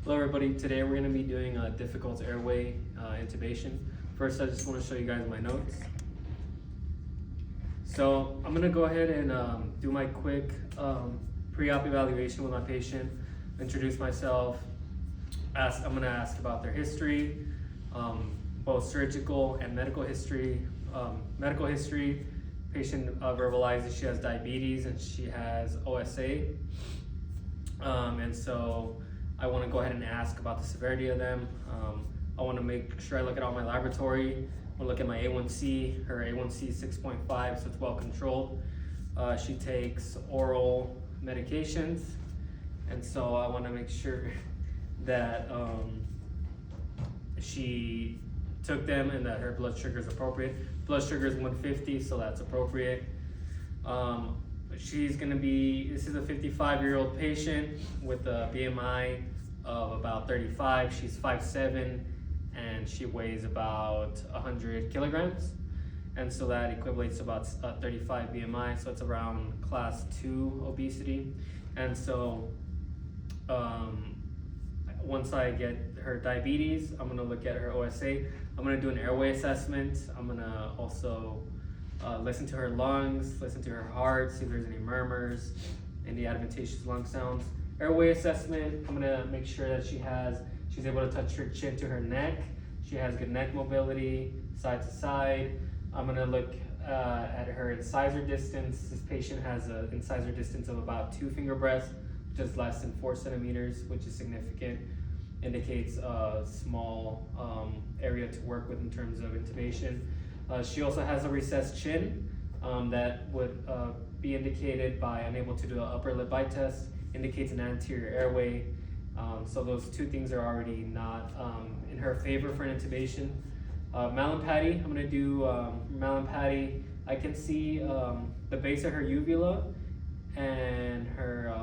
Hello everybody, today we're going to be doing a difficult airway intubation. First I just want to show you guys my notes. So I'm going to go ahead and do my quick pre-op evaluation with my patient, introduce myself, I'm going to ask about their history, both surgical and medical history. Medical history, patient verbalizes she has diabetes and she has OSA. And so I want to go ahead and ask about the severity of them. I want to make sure I look at all my laboratory. I want to look at my A1C. Her A1C is 6.5, so it's well controlled. She takes oral medications, and so I want to make sure that she took them and that her blood sugar is appropriate. Blood sugar is 150, so that's appropriate. She's gonna be, this is a 55-year-old patient with a BMI of about 35. She's 5'7", and she weighs about 100 kilograms. And so that equates to about 35 BMI, so it's around class 2 obesity. And so once I get her diabetes, I'm gonna look at her OSA. I'm gonna do an airway assessment. I'm gonna also listen to her lungs, listen to her heart, see if there's any murmurs, any adventitious lung sounds. Airway assessment, I'm gonna make sure that she's able to touch her chin to her neck. She has good neck mobility, side to side. I'm gonna look at her incisor distance. This patient has an incisor distance of about 2 finger breadths, which is less than 4 centimeters, which is significant. Indicates a small area to work with in terms of intubation. She also has a recessed chin that would be indicated by unable to do an upper lip bite test, indicates an anterior airway. So those two things are already not in her favor for an intubation. Mallampati, I'm gonna do Mallampati. I can see the base of her uvula and her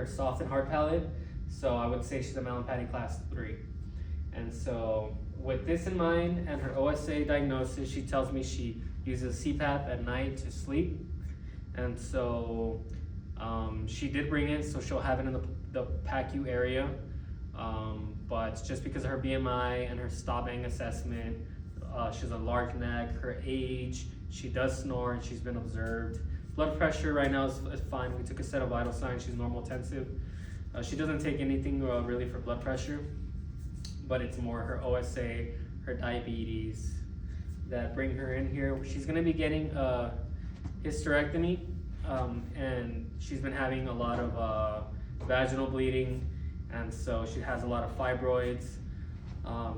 soft and hard palate. So I would say she's a Mallampati class 3. And so with this in mind and her OSA diagnosis, she tells me she uses CPAP at night to sleep. And so she did bring it, so she'll have it in the PACU area. But just because of her BMI and her stopping assessment, she has a large neck, her age, she does snore, and she's been observed. Blood pressure right now is fine. We took a set of vital signs. She's normal tensive. She doesn't take anything really for blood pressure, but it's more her OSA, her diabetes that bring her in here. She's gonna be getting a hysterectomy, and she's been having a lot of vaginal bleeding, and so she has a lot of fibroids.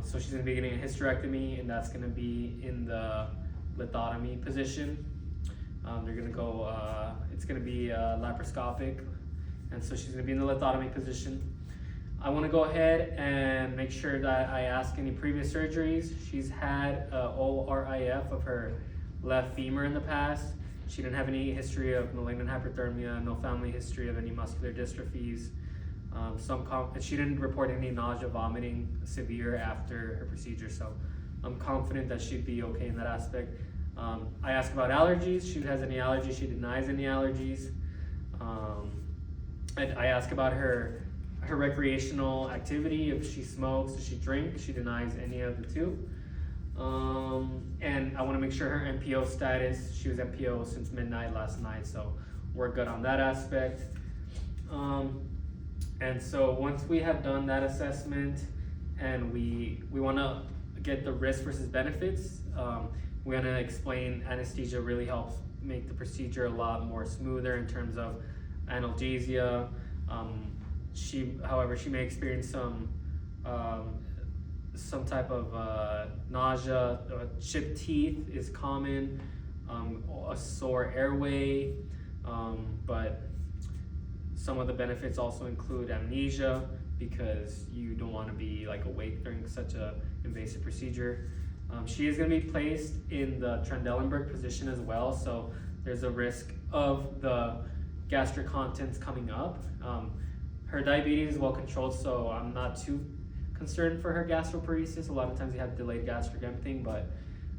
So she's gonna be getting a hysterectomy, and that's gonna be in the lithotomy position. They're gonna go, it's gonna be laparoscopic, and so she's gonna be in the lithotomy position. I wanna go ahead and make sure that I ask any previous surgeries. She's had ORIF of her left femur in the past. She didn't have any history of malignant hyperthermia, no family history of any muscular dystrophies. She didn't report any nausea, vomiting, severe after her procedure, so I'm confident that she'd be okay in that aspect. I asked about allergies. She has any allergies, she denies any allergies. I ask about her recreational activity, if she smokes, if she drinks, she denies any of the two. And I want to make sure her MPO status, she was MPO since midnight last night, so we're good on that aspect. And so once we have done that assessment and we want to get the risk versus benefits, we want to explain anesthesia really helps make the procedure a lot more smoother in terms of analgesia. However, she may experience some type of nausea. Chipped teeth is common, a sore airway, but some of the benefits also include amnesia because you don't want to be like awake during such a invasive procedure. She is going to be placed in the Trendelenburg position as well, so there's a risk of the gastric contents coming up. Her diabetes is well controlled, so I'm not too concerned for her gastroparesis. A lot of times you have delayed gastric emptying, but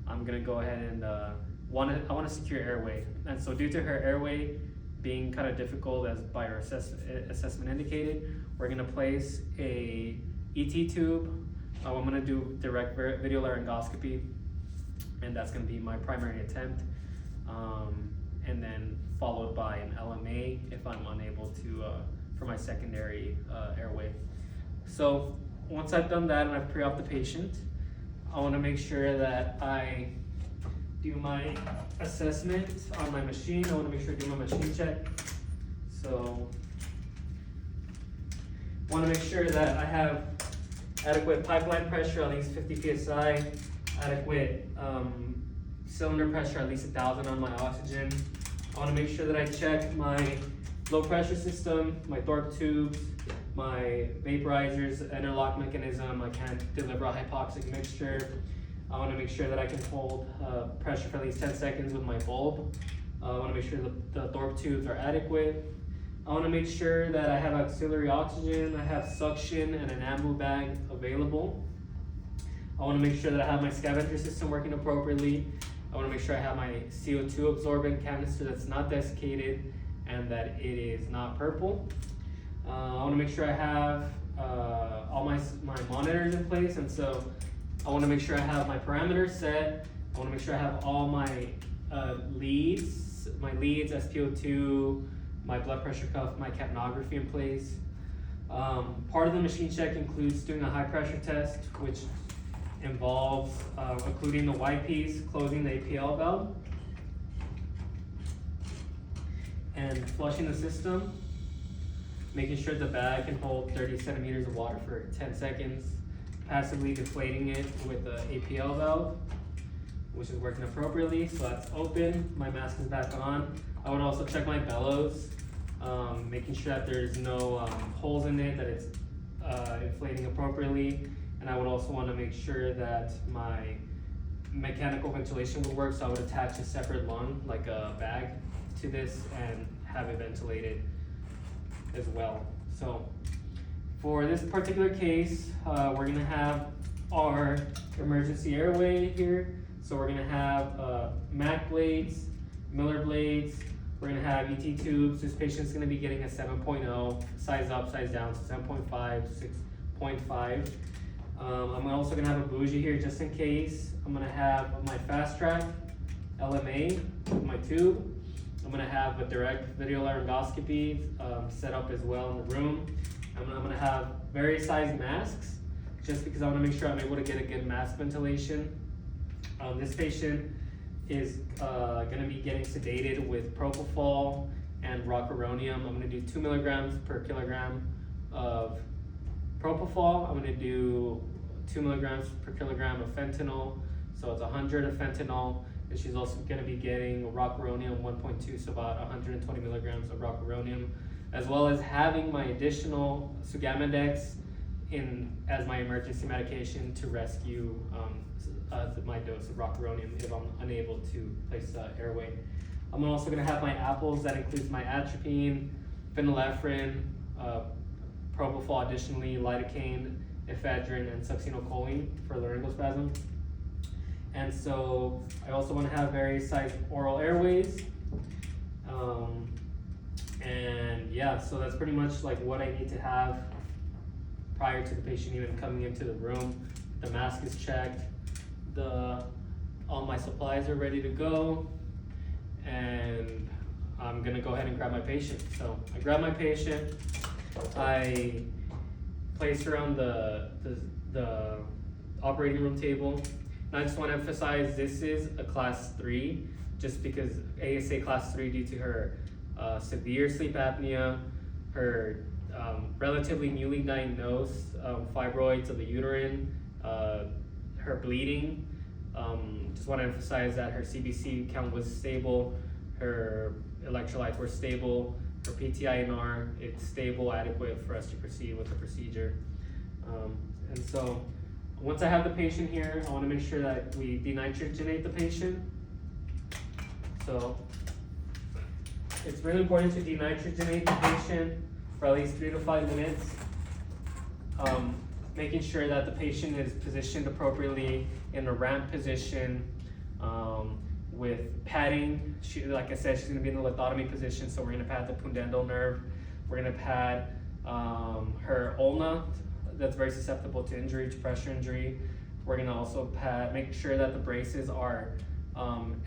I'm gonna go ahead and I want to secure airway. And so due to her airway being kind of difficult as by our assessment indicated, We're gonna place a ET tube. I'm gonna do direct video laryngoscopy, and that's gonna be my primary attempt. And then followed by an LMA if I'm unable to, for my secondary airway. So once I've done that and I've pre-op the patient, I wanna make sure that I do my assessment on my machine. I wanna make sure I do my machine check. So I wanna make sure that I have adequate pipeline pressure, at least 50 PSI, adequate cylinder pressure, at least 1,000 on my oxygen. I wanna make sure that I check my low pressure system, my Thorpe tubes, my vaporizers, interlock mechanism. I can't deliver a hypoxic mixture. I wanna make sure that I can hold pressure for at least 10 seconds with my bulb. I wanna make sure the Thorpe tubes are adequate. I wanna make sure that I have auxiliary oxygen, I have suction and an ambu bag available. I wanna make sure that I have my scavenger system working appropriately. I wanna make sure I have my CO2 absorbent canister that's not desiccated and that it is not purple. I wanna make sure I have all my monitors in place, and so I wanna make sure I have my parameters set. I wanna make sure I have all my leads, SpO2, my blood pressure cuff, my capnography in place. Part of the machine check includes doing a high pressure test, which involves occluding the Y piece, closing the APL valve, and flushing the system, making sure the bag can hold 30 centimeters of water for 10 seconds, passively deflating it with the APL valve, which is working appropriately, so that's open, my mask is back on. I would also check my bellows, making sure that there's no holes in it, that it's inflating appropriately. And I would also want to make sure that my mechanical ventilation would work, so I would attach a separate lung, like a bag, to this and have it ventilated as well. So for this particular case, we're gonna have our emergency airway here. So we're gonna have MAC blades, Miller blades, we're gonna have ET tubes. This patient's gonna be getting a 7.0, size up, size down, so 7.5, 6.5. I'm also gonna have a bougie here just in case. I'm gonna have my fast track LMA with my tube. I'm gonna have a direct video laryngoscopy set up as well in the room. I'm gonna have various size masks just because I wanna make sure I'm able to get a good mask ventilation. This patient is gonna be getting sedated with propofol and rocuronium. I'm gonna do 2 milligrams per kilogram of propofol. I'm gonna do 2 milligrams per kilogram of fentanyl, so it's 100 of fentanyl, and she's also gonna be getting rocuronium 1.2, so about 120 milligrams of rocuronium, as well as having my additional Sugamadex as my emergency medication to rescue my dose of rocuronium if I'm unable to place the airway. I'm also gonna have my apples, that includes my atropine, phenylephrine, propofol, additionally lidocaine, ephedrine, and succinylcholine for laryngospasm. And so I also want to have various sized oral airways. And yeah, so that's pretty much like what I need to have prior to the patient even coming into the room. The mask is checked, all my supplies are ready to go, and I'm gonna go ahead and grab my patient. So I grab my patient, I place her on the operating room table. And I just want to emphasize this is a class 3, just because ASA class 3 due to her severe sleep apnea, her relatively newly diagnosed fibroids of the uterine, her bleeding. Just want to emphasize that her CBC count was stable, her electrolytes were stable, her PTINR, it's stable, adequate for us to proceed with the procedure. And so once I have the patient here, I want to make sure that we denitrogenate the patient. So it's really important to denitrogenate the patient for at least 3 to 5 minutes. Making sure that the patient is positioned appropriately in a ramp position, with padding. Like I said, she's going to be in the lithotomy position, so we're going to pad the pudendal nerve. We're going to pad her ulna, that's very susceptible to injury, to pressure injury. We're gonna also make sure that the braces are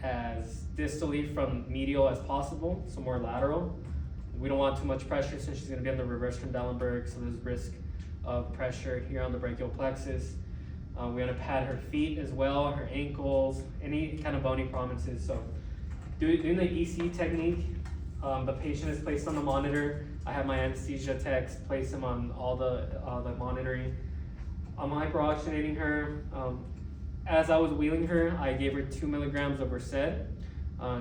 as distally from medial as possible, so more lateral. We don't want too much pressure since she's gonna be on the reverse from Dellenberg, so there's risk of pressure here on the brachial plexus. We're gonna pad her feet as well, her ankles, any kind of bony prominences. So doing the EC technique, the patient is placed on the monitor. I have my anesthesia techs place him on all the monitoring. I'm hyperoxygenating her. As I was wheeling her, I gave her 2 milligrams of Versed,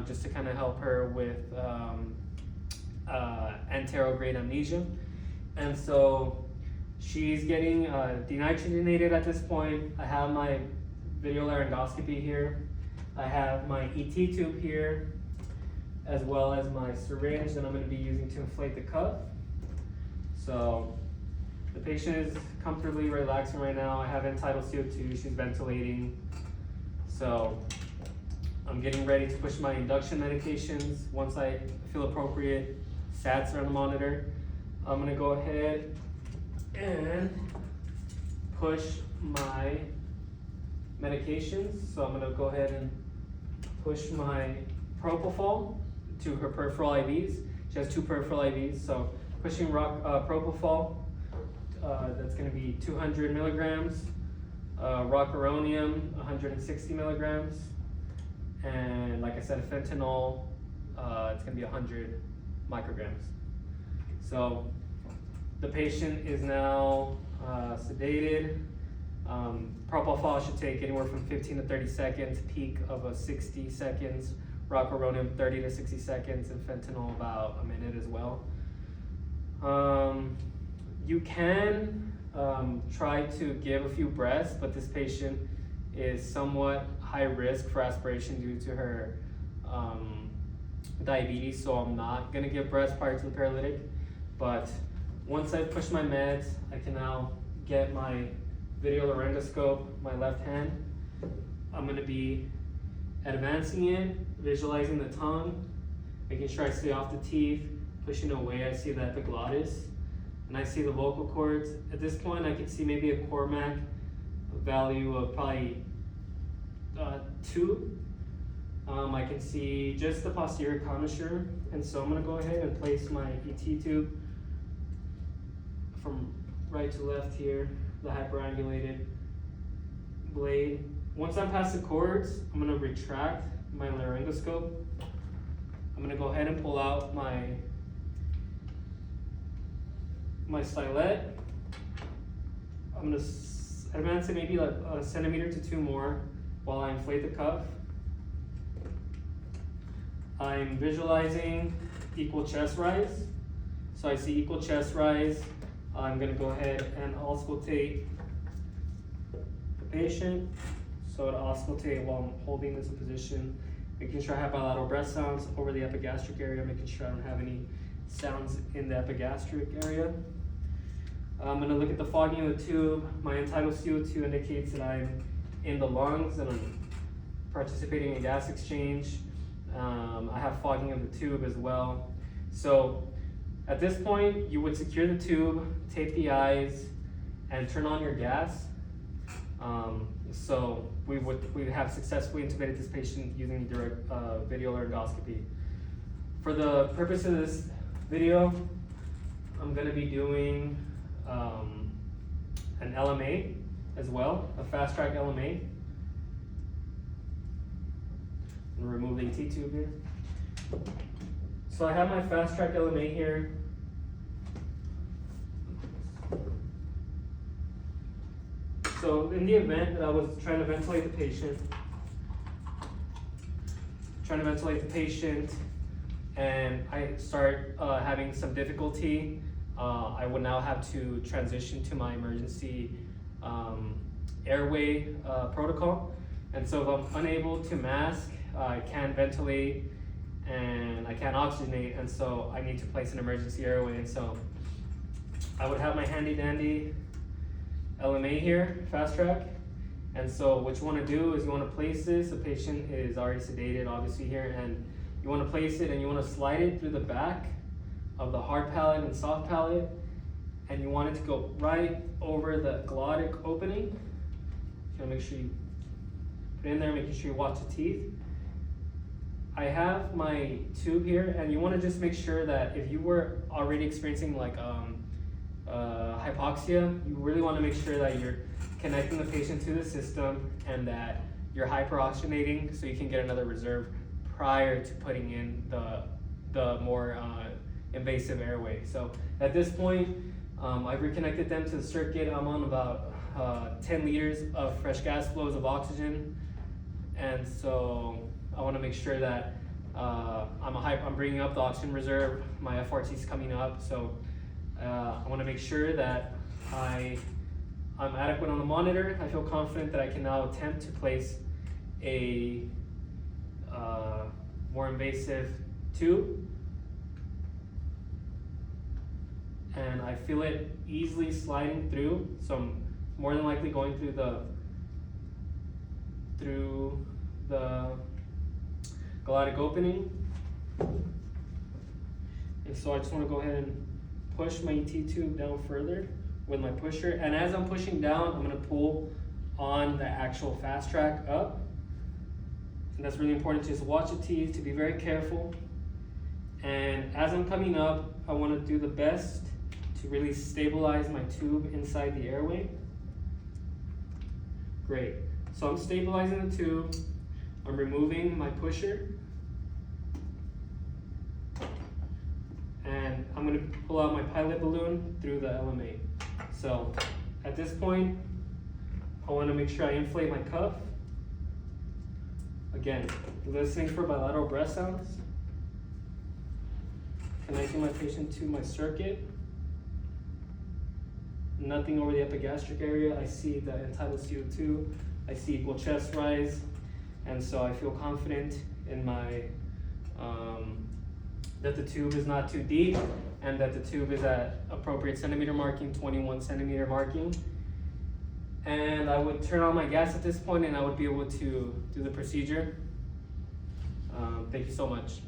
just to kind of help her with anterograde amnesia. And so she's getting denitrogenated at this point. I have my video laryngoscopy here. I have my ET tube here, as well as my syringe that I'm going to be using to inflate the cuff. So the patient is comfortably relaxing right now. I have end-tidal CO2, she's ventilating. So I'm getting ready to push my induction medications. Once I feel appropriate, SATs are on the monitor. I'm gonna go ahead and push my medications. So I'm gonna go ahead and push my propofol to her peripheral IVs. She has 2 peripheral IVs, so pushing propofol, that's going to be 200 milligrams, rocuronium, 160 milligrams, and like I said, fentanyl, it's going to be 100 micrograms. So the patient is now sedated. Propofol should take anywhere from 15 to 30 seconds, peak of 60 seconds, rocuronium 30 to 60 seconds, and fentanyl about a minute as well. You can try to give a few breaths, but this patient is somewhat high risk for aspiration due to her diabetes, so I'm not gonna give breaths prior to the paralytic. But once I've pushed my meds, I can now get my video laryngoscope, my left hand. I'm gonna be advancing it, visualizing the tongue, making sure I stay off the teeth, pushing away. I see the epiglottis, and I see the vocal cords. At this point, I can see maybe a Cormac value of probably 2. I can see just the posterior commissure, and so I'm gonna go ahead and place my ET tube from right to left here, the hyperangulated blade. Once I'm past the cords, I'm gonna retract my laryngoscope. I'm gonna go ahead and pull out my stylet. I'm gonna advance it maybe like a centimeter to 2 more while I inflate the cuff. I'm visualizing equal chest rise. So I see equal chest rise. I'm gonna go ahead and auscultate the patient. So to auscultate while I'm holding this in position, making sure I have bilateral breath sounds over the epigastric area, making sure I don't have any sounds in the epigastric area. I'm gonna look at the fogging of the tube. My end-tidal CO2 indicates that I'm in the lungs and I'm participating in gas exchange. I have fogging of the tube as well. So at this point, you would secure the tube, tape the eyes, and turn on your gas. So we have successfully intubated this patient using direct video laryngoscopy. For the purpose of this video, I'm going to be doing an LMA as well, a fast track LMA. I'm going to remove the ET tube here. So I have my fast track LMA here. So in the event that I was trying to ventilate the patient, and I start having some difficulty, I would now have to transition to my emergency airway protocol. And so if I'm unable to mask, I can't ventilate and I can't oxygenate, and so I need to place an emergency airway. And so I would have my handy dandy LMA here, fast track. And so what you want to do is you want to place this. The patient is already sedated, obviously here, and you want to place it and you want to slide it through the back of the hard palate and soft palate, and you want it to go right over the glottic opening. You gotta make sure you put it in there, making sure you watch the teeth. I have my tube here, and you want to just make sure that if you were already experiencing like hypoxia, you really want to make sure that you're connecting the patient to the system and that you're hyperoxygenating so you can get another reserve prior to putting in the more invasive airway. So at this point, I've reconnected them to the circuit. I'm on about 10 liters of fresh gas flows of oxygen, and so I want to make sure that I'm bringing up the oxygen reserve. My FRT is coming up, so I want to make sure that I'm adequate on the monitor. I feel confident that I can now attempt to place a more invasive tube, and I feel it easily sliding through. So I'm more than likely going through the glottic opening. And so I just want to go ahead and push my ET tube down further with my pusher. And as I'm pushing down, I'm going to pull on the actual fast track up. And that's really important to just watch the teeth, to be very careful. And as I'm coming up, I want to do the best to really stabilize my tube inside the airway. Great. So I'm stabilizing the tube. I'm removing my pusher. And I'm going to pull out my pilot balloon through the LMA. So at this point, I want to make sure I inflate my cuff. Again, listening for bilateral breath sounds. Connecting my patient to my circuit. Nothing over the epigastric area. I see the end-tidal CO2. I see equal chest rise. And so I feel confident in my, that the tube is not too deep and that the tube is at appropriate centimeter marking, 21 centimeter marking. And I would turn on my gas at this point and I would be able to do the procedure. Thank you so much.